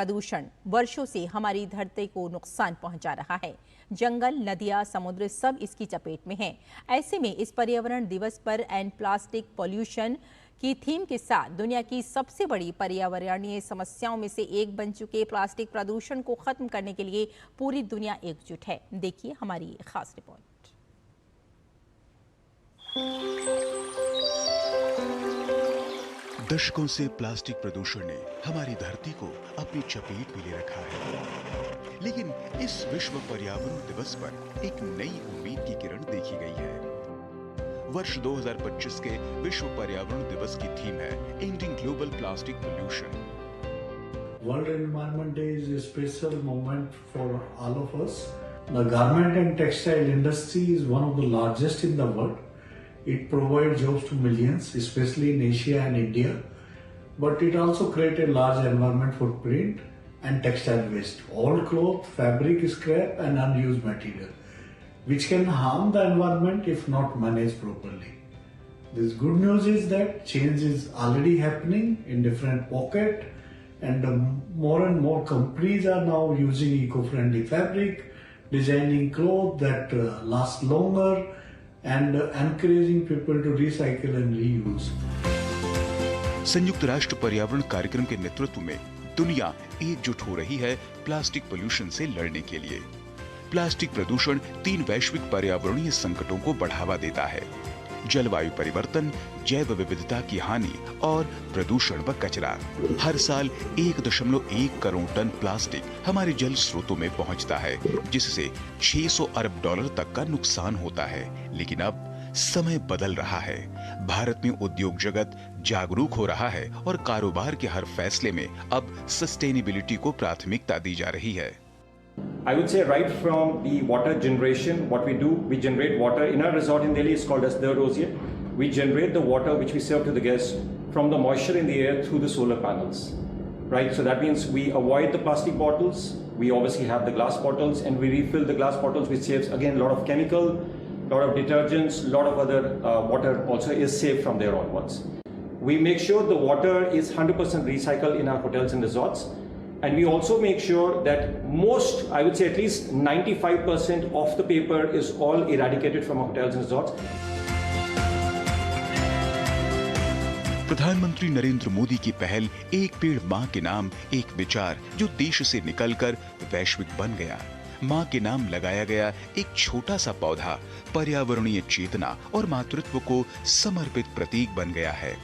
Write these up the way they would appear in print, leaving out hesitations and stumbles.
प्रदूषण वर्षों से हमारी धरती को नुकसान पहुंचा रहा है। जंगल, नदियां, समुद्र सब इसकी चपेट में हैं। ऐसे में इस पर्यावरण दिवस पर एंड प्लास्टिक पॉल्यूशन की थीम के साथ दुनिया की सबसे बड़ी पर्यावरणीय समस्याओं में से एक बन चुके प्लास्टिक प्रदूषण को खत्म करने के लिए पूरी दुनिया एकजुट है। देखिए हमारी खास रिपोर्ट। दशकों से प्लास्टिक प्रदूषण ने हमारी धरती को अपनी चपेट में ले रखा है, लेकिन इस विश्व पर्यावरण दिवस पर एक नई उम्मीद की किरण देखी गई है। वर्ष 2025 के विश्व पर्यावरण दिवस की थीम है ending global plastic pollution. World Environment Day is a special moment for all of us. The garment and textile industry is one of the largest in the world. It provides jobs to millions, especially in Asia and India, but it also creates a large environment footprint and textile waste, old cloth, fabric scrap and unused material, which can harm the environment if not managed properly. This good news is that change is already happening in different pockets, and more companies are now using eco-friendly fabric, designing clothes that last longer, and encouraging people to recycle and reuse. संयुक्त राष्ट्र पर्यावरण कार्यक्रम के नेतृत्व में दुनिया एकजुट हो रही है प्लास्टिक पोल्यूशन से लड़ने के लिए। प्लास्टिक प्रदूषण 3 वैश्विक पर्यावरणीय संकटों को बढ़ावा देता है: जलवायु परिवर्तन, जैव विविधता की हानि और प्रदूषण व कचरा। हर साल 1.1 करोड़ टन प्लास्टिक हमारे जल स्रोतों में पहुंचता है, जिससे $600 अरब तक का नुकसान होता है। लेकिन अब समय बदल रहा है। भारत में उद्योग जगत जागरूक हो रहा है और कारोबार के हर फैसले में अब सस्टेनेबिलिटी को प्राथमिकता दी जा रही है। I would say right from the water generation, what we do, we generate water in our resort in Delhi. It's called as the Rosier. We generate the water which we serve to the guests from the moisture in the air through the solar panels, right? So that means we avoid the plastic bottles. We obviously have the glass bottles, and we refill the glass bottles, which saves again a lot of chemical, a lot of detergents, a lot of other water also is saved from there onwards. We make sure the water is 100% recycled in our hotels and resorts. And we also make sure that most, I would say at least 95% of the paper is all eradicated from our hotels and resorts. प्रधानमंत्री नरेंद्र मोदी की पहल एक पेड़ मां के नाम एक विचार जो देश से निकलकर वैश्विक बन गया। मां के नाम लगाया गया एक छोटा सा पौधा पर्यावरणीय चेतना और मातृत्व को समर्पित प्रतीक बन गया है।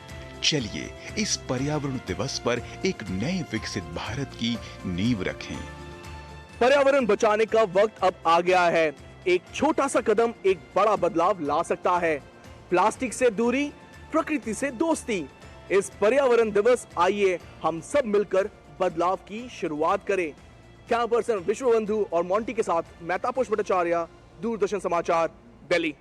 चलिए इस पर्यावरण दिवस पर एक नए विकसित भारत की नींव रखें। पर्यावरण बचाने का वक्त अब आ गया है। एक छोटा सा कदम एक बड़ा बदलाव ला सकता है। प्लास्टिक से दूरी, प्रकृति से दोस्ती। इस पर्यावरण दिवस आइए हम सब मिलकर बदलाव की शुरुआत करें। कैमरा पर्सन विश्वबंधु और मोंटी के साथ मैं तापस भट्टाचार्य, दूरदर्शन समाचार, दिल्ली।